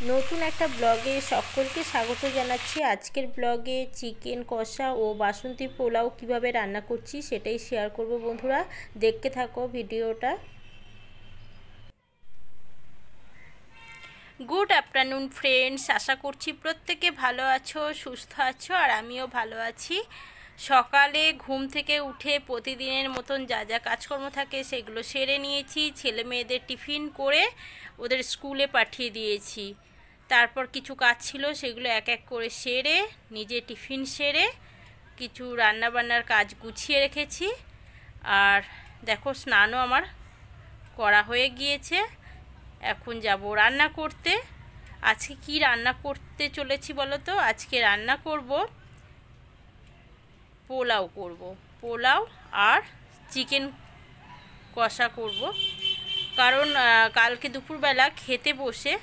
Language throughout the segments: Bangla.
নতুন একটা ব্লগে সকলকে স্বাগত জানাচ্ছি। আজকের ব্লগে চিকেন কষা ও বাসন্তী পোলাও কিভাবে রান্না করছি সেটাই শেয়ার করব। বন্ধুরা দেখতে থাকো ভিডিওটা। গুড আফটারনুন ফ্রেন্ডস, আশা করছি প্রত্যেকে ভালো আছো, সুস্থ আছো, আর আমিও ভালো আছি। সকালে ঘুম থেকে উঠে প্রতিদিনের মতন যা যা কাজকর্ম থাকে সেগুলো সেরে নিয়েছি। ছেলে মেয়েদের টিফিন করে ওদের স্কুলে পাঠিয়ে দিয়েছি। তারপর কিছু কাজ ছিল সেগুলো এক এক করে সেরে নিজে টিফিন সেরে কিছু রান্নাবান্নার কাজ গুছিয়ে রেখেছি। আর দেখো স্নানও আমার করা হয়ে গিয়েছে। এখন যাব রান্না করতে। আজকে কি রান্না করতে চলেছি বলো তো? আজকে রান্না করব পোলাও আর চিকেন কষা করব। কারণ কালকে দুপুরবেলা খেতে বসে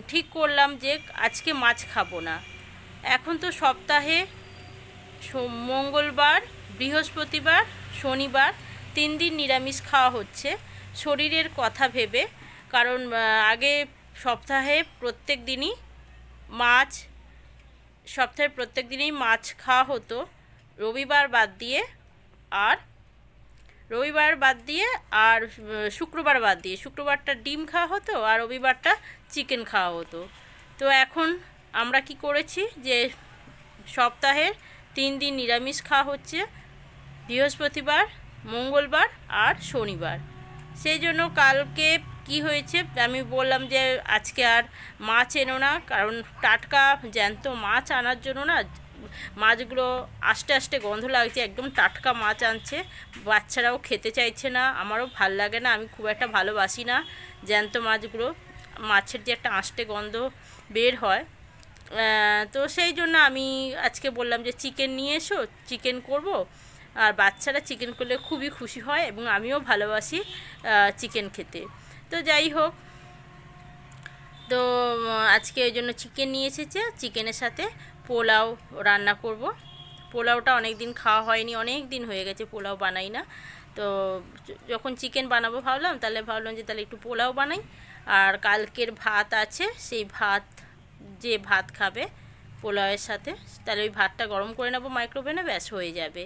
ঠিক করলাম যে আজকে মাছ খাবো না। এখন তো সপ্তাহে মঙ্গলবার, বৃহস্পতিবার, শনিবার 3 দিন নিরামিষ খাওয়া হচ্ছে শরীরের কথা ভেবে। কারণ আগে সপ্তাহে প্রত্যেক দিনই মাছ খাওয়া হতো, রবিবার বাদ দিয়ে আর শুক্রবার বাদ দিয়ে। শুক্রবারটা ডিম খাওয়া হতো আর রবিবারটা চিকেন খাওয়া হতো। তো এখন আমরা কি করেছি যে সপ্তাহে 3 দিন নিরামিষ খাওয়া হচ্ছে, বৃহস্পতিবার, মঙ্গলবার আর শনিবার। সেই জন্য কালকে কি হয়েছে, আমি বললাম যে আজকে আর মাছ এনো না, কারণ টাটকা জ্যান্ত মাছ আনার জন্য না মাছগুলো আস্তে আস্তে গন্ধ লাগছে। একদম টাটকা মাছ আনছে, বাচ্চারাও খেতে চাইছে না, আমারও ভাল লাগে না, আমি খুব একটা ভালোবাসি না জ্যান্ত মাছগুলো। মাছের যে একটা আস্তে গন্ধ বের হয়, তো সেই জন্য আমি আজকে বললাম যে চিকেন নিয়ে এসো, চিকেন করব। আর বাচ্চারা চিকেন করলে খুবই খুশি হয় এবং আমিও ভালোবাসি চিকেন খেতে। তো যাই হোক, তো আজকে ওই জন্য চিকেন নিয়ে এসেছে, চিকেনের সাথে পোলাও রান্না করব। পোলাওটা অনেক দিন খাওয়া হয়নি, অনেক দিন হয়ে গেছে পোলাও বানাই না। তো যখন চিকেন বানাবো ভাবলাম যে তাহলে একটু পোলাও বানাই। আর কালকের ভাত আছে, সেই যে ভাত খাবে পোলাওয়ের সাথে, তাহলে ওই ভাতটা গরম করে নেবো মাইক্রোওভেনে, ব্যাস হয়ে যাবে।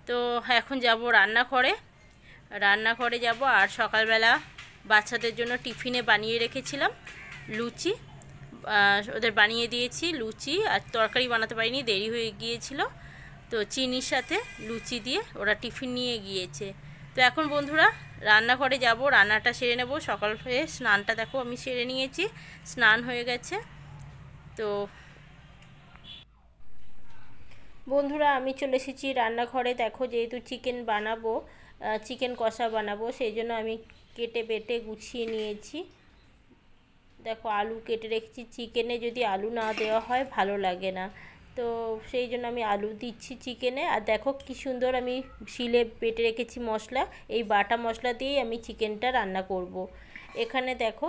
তো এখন যাব রান্নাঘরে যাব। আর সকালবেলা বাচ্চাদের জন্য টিফিনে বানিয়ে রেখেছিলাম লুচি, ওদের বানিয়ে দিয়েছি লুচি। আর তরকারি বানাতে পারিনি, দেরি হয়ে গিয়েছিল, তো চিনির সাথে লুচি দিয়ে ওরা টিফিন নিয়ে গিয়েছে। তো এখন বন্ধুরা রান্নাঘরে যাব, রান্নাটা সেরে নেব। সকাল হয়ে স্নানটা দেখো আমি সেরে নিয়েছি, স্নান হয়ে গেছে। তো বন্ধুরা আমি চলে এসেছি রান্নাঘরে। দেখো যেহেতু চিকেন কষা বানাবো, সেই জন্য আমি কেটে বেটে গুছিয়ে নিয়েছি। দেখো আলু কেটে রেখেছি, চিকেনে যদি আলু না দেওয়া হয় ভালো লাগে না, তো সেই জন্য আমি আলু দিচ্ছি চিকেনে। আর দেখো কি সুন্দর আমি শিলে বেটে রেখেছি মশলা, এই বাটা মশলা দিয়েই আমি চিকেনটা রান্না করব। এখানে দেখো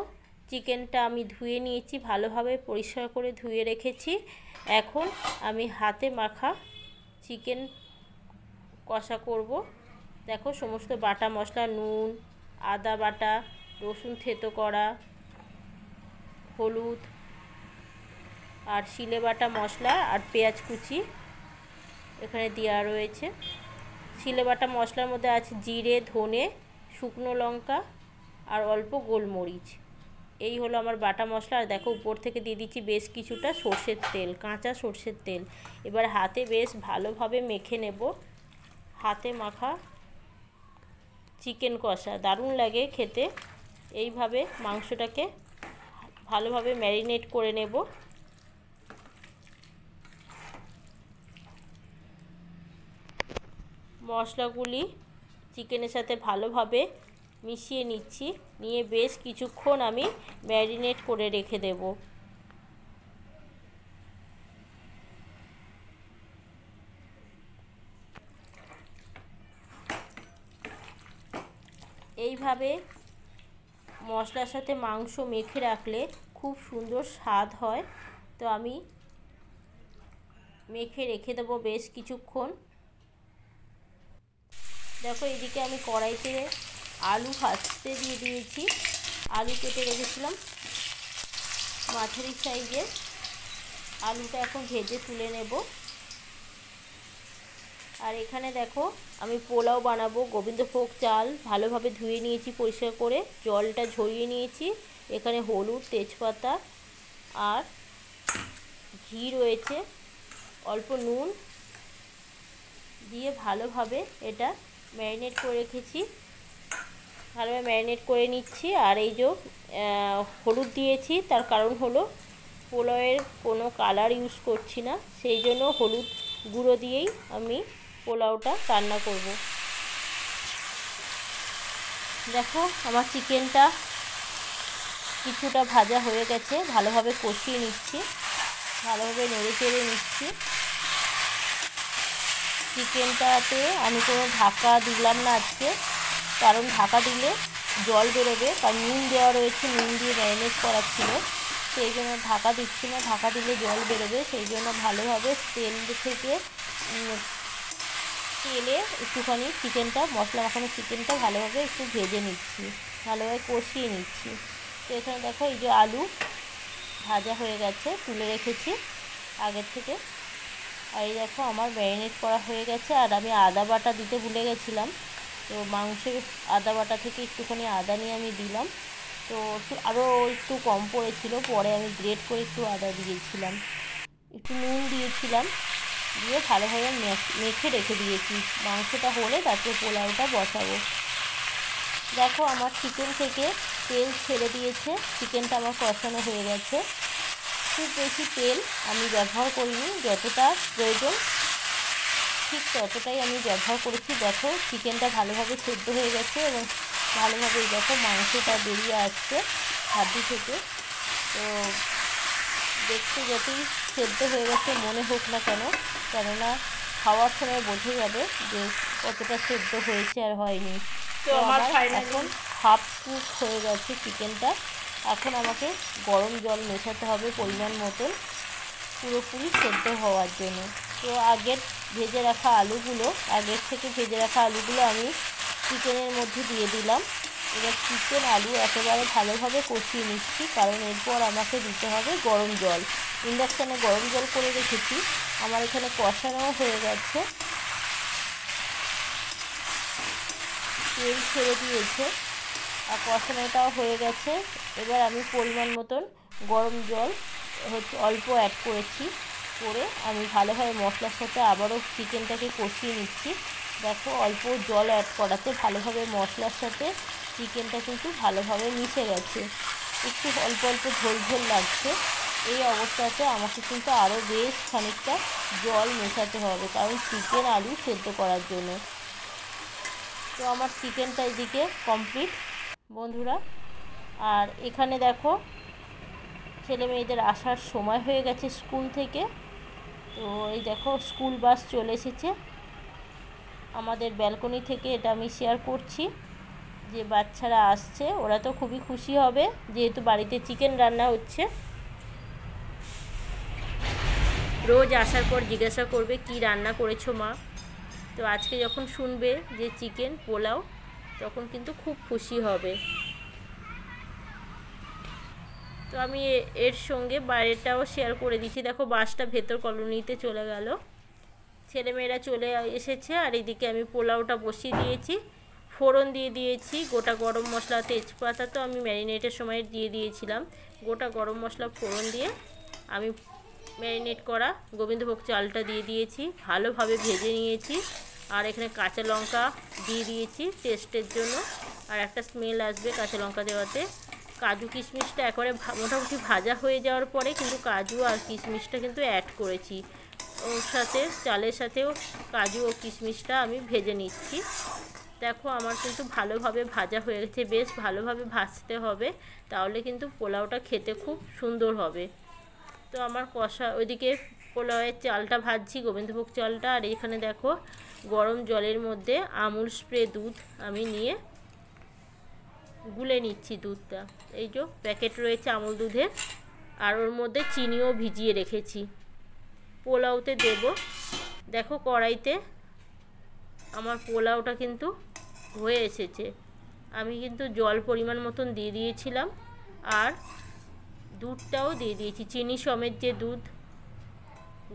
চিকেনটা আমি ধুয়ে নিয়েছি, ভালোভাবে পরিষ্কার করে ধুয়ে রেখেছি। এখন আমি হাতে মাখা চিকেন কষা করব। দেখো সমস্ত বাটা মশলা, নুন, আদা বাটা, রসুন থেতো করা, হলুদ আর শিলে বাটা মশলা আর পেঁয়াজ কুচি এখানে দেওয়া রয়েছে। শিলে বাটা মশলার মধ্যে আছে জিরে, ধনে, শুকনো লঙ্কা আর অল্প গোলমরিচ। এই হলো আমার বাটা মশলা। আর দেখো উপর থেকে দিয়ে দিচ্ছি বেশ কিছুটা সর্ষের তেল, কাঁচা সর্ষের তেল। এবার হাতে বেশ ভালোভাবে মেখে নেব। হাতে মাখা চিকেন কষা দারুণ লাগে খেতে। এইভাবে মাংসটাকে ভালোভাবে ম্যারিনেট করে নেব। মশলাগুলি চিকেনের সাথে ভালোভাবে মিশিয়ে নিচ্ছি, নিয়ে বেশ কিছুক্ষণ আমি ম্যারিনেট করে রেখে দেব। এইভাবে মশলার সাথে মাংস মেখে রাখলে খুব সুন্দর স্বাদ হয়। তো আমি মেখে রেখে দেবো বেশ কিছুক্ষণ। দেখো এদিকে আমি কড়াইতে আলু ভাজতে দিয়ে দিয়েছি, আলু কেটে রেখেছিলাম, মাঝারি সাইজের আলুটা এখন ভেজে তুলে নেব। আর এখানে দেখো আমি পোলাও বানাবো। গোবিন্দভোগ চাল ভালোভাবে ধুয়ে নিয়েছি পরিষ্কার করে, জলটা ঝরিয়ে নিয়েছি। এখানে হলুদ, তেজপাতা আর ঘি রয়েছে, অল্প নুন দিয়ে ভালোভাবে এটা ম্যারিনেট করে রেখেছি। ভালোভাবে ম্যারিনেট করে নিচ্ছি। আর এই যে হলুদ দিয়েছি, তার কারণ হলো পোলাওয়ের কোনো কালার ইউজ করছি না, সেই জন্য হলুদ গুঁড়ো দিয়েই আমি পোলাওটা রান্না করব। দেখো আমার চিকেনটা কিছুটা ভাজা হয়ে গেছে, ভালোভাবে কষিয়ে নিচ্ছি, ভালোভাবে নেড়ে চেড়ে নিচ্ছি। চিকেনটাতে আমি কোনো ঢাকা দিলাম না আজকে, কারণ ঢাকা দিলে জল বেরোবে, কারণ নুন দেওয়া রয়েছে, নুন দিয়ে ম্যারিনেট করা ছিল, সেই জন্য ঢাকা দিচ্ছি না। ঢাকা দিলে জল বেরোবে, সেই জন্য ভালোভাবে তেলে একটুখানি চিকেনটা, মশলা মাখানো চিকেনটা ভালোভাবে একটু ভেজে নিচ্ছি, ভালোভাবে কষিয়ে নিচ্ছি। তো এখানে দেখো এই যে আলু ভাজা হয়ে গেছে, তুলে রেখেছি আগের থেকে। আর এই দেখো আমার ম্যারিনেট করা হয়ে গেছে। আর আমি আদা বাটা দিতে ভুলে গেছিলাম, তো মাংসের আদা বাটা থেকে একটুখানি আদা নিয়ে আমি দিলাম। তো আরও একটু কম পড়েছিল, পরে আমি গ্রেট করে একটু আদা দিয়েছিলাম, একটু নুন দিয়েছিলাম, দিয়ে ভালোভাবে মেখে রেখে দিয়েছি। মাংসটা হলে তারপরে পোলাওটা বসাবো। দেখো আমার চিকেন থেকে তেল ছেড়ে দিয়েছে, চিকেনটা আমার কষানো হয়ে গেছে। খুব বেশি তেল আমি ব্যবহার করিনি, যতটা প্রয়োজন ঠিক ততটাই আমি ব্যবহার করেছি। দেখো চিকেনটা ভালোভাবে সেদ্ধ হয়ে গেছে এবং ভালোভাবে দেখো মাংসটা বেরিয়ে আসছে হাড্ডি থেকে। তো দেখতে যতই সেদ্ধ হয়ে গেছে মনে হোক না কেন, কেননা খাওয়ার সময় বোঝা যাবে যে কতটা সেদ্ধ হয়েছে আর হয়নি। তো আমার এখন হাফ কুক হয়ে গেছে চিকেনটা। এখন আমাকে গরম জল মেশাতে হবে পরিমাণ মতন, পুরোপুরি সেদ্ধ হওয়ার জন্য। তো আগের থেকে ভেজে রাখা আলুগুলো আমি চিকেনের মধ্যে দিয়ে দিলাম। এবার চিকেন আলু একেবারে ভালোভাবে কষিয়ে নিচ্ছি, কারণ এরপর আমাকে দিতে হবে গরম জল। ইন্ডাকশানে গরম জল করে রেখেছি, আমার এখানে কষানোও হয়ে গেছে, তেল ছেড়ে দিয়েছে আর কষানোটাও হয়ে গেছে। এবার আমি পরিমাণ মতন গরম জল অল্প অ্যাড করেছি, করে আমি ভালোভাবে মশলার সাথে আবারও চিকেনটাকে কষিয়ে নিচ্ছি। দেখো অল্প জল অ্যাড করাতে ভালোভাবে মশলার সাথে চিকেনটা কিন্তু ভালোভাবে মিশে গেছে, একটু অল্প অল্প ঝোল ঝোল লাগছে। এই অবস্থাতে আমাকে কিন্তু আরও বেশ খানিকটা জল মেশাতে হবে, কারণ চিকেন আলু সেদ্ধ করার জন্য। তো আমার চিকেনটা এদিকে কমপ্লিট বন্ধুরা। আর এখানে দেখো ছেলে মেয়েদের আসার সময় হয়ে গেছে স্কুল থেকে। তো এই দেখো স্কুল বাস চলে এসেছে আমাদের ব্যালকনি থেকে, এটা আমি শেয়ার করছি যে বাচ্চারা আসছে, ওরা তো খুবই খুশি হবে যেহেতু বাড়িতে চিকেন রান্না হচ্ছে। রোজ আসার পর জিজ্ঞাসা করবে কি রান্না করেছো মা, তো আজকে যখন শুনবে যে চিকেন পোলাও, তখন কিন্তু খুব খুশি হবে। তো আমি এর সঙ্গে বাইরেটাও শেয়ার করে দিচ্ছি। দেখো বাসটা ভেতর কলোনিতে চলে গেল, ছেলেমেয়েরা চলে এসেছে। আর এদিকে আমি পোলাওটা বসিয়ে দিয়েছি, ফোড়ন দিয়ে দিয়েছি গোটা গরম মশলা, তেজপাতা তো আমি ম্যারিনেটের সময় দিয়ে দিয়েছিলাম। গোটা গরম মশলা ফোড়ন দিয়ে আমি ম্যারিনেট করা গোবিন্দভোগ চালটা দিয়ে দিয়েছি, ভালোভাবে ভেজে নিয়েছি। আর এখানে কাঁচা লঙ্কা দিয়ে দিয়েছি টেস্টের জন্য, আর একটা স্মেল আসবে কাঁচা লঙ্কা দেওয়াতে। কাজু কিশমিশটা একবারে মোটামুটি ভাজা হয়ে যাওয়ার পরে কিন্তু কাজু আর কিশমিশটা কিন্তু অ্যাড করেছি, ওর সাথে চালের সাথেও কাজু ও কিশমিশটা আমি ভেজে নিচ্ছি। দেখো আমার কিন্তু ভালোভাবে ভাজা হয়ে গেছে, বেশ ভালোভাবে ভাজতে হবে, তাহলে কিন্তু পোলাওটা খেতে খুব সুন্দর হবে। তো আমার কষা ওইদিকে পোলাওয়ের চালটা ভাজছি, গোবিন্দভোগ চালটা। আর এখানে দেখো গরম জলের মধ্যে আমুল স্প্রে দুধ আমি নিয়ে গুলে নিচ্ছি দুধটা। এই যে প্যাকেট রয়েছে আমুল দুধের, আর ওর মধ্যে চিনিও ভিজিয়ে রেখেছি, পোলাওতে দেব। দেখো কড়াইতে আমার পোলাওটা কিন্তু হয়ে এসেছে, আমি কিন্তু জল পরিমাণ মতন দিয়ে দিয়েছিলাম। আর দুধটাও দিয়ে দিয়েছি, চিনি সমেত যে দুধ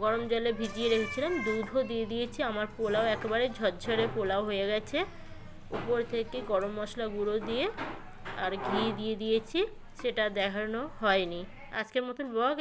গরম জলে ভিজিয়ে রেখেছিলাম, দুধও দিয়ে দিয়েছি। আমার পোলাও একেবারে ঝরঝরে পোলাও হয়ে গেছে। উপর থেকে গরম মশলা গুঁড়ো দিয়ে আর ঘি দিয়ে দিয়েছি, সেটা দেখানো হয়নি। আজকের মতন ব্লগ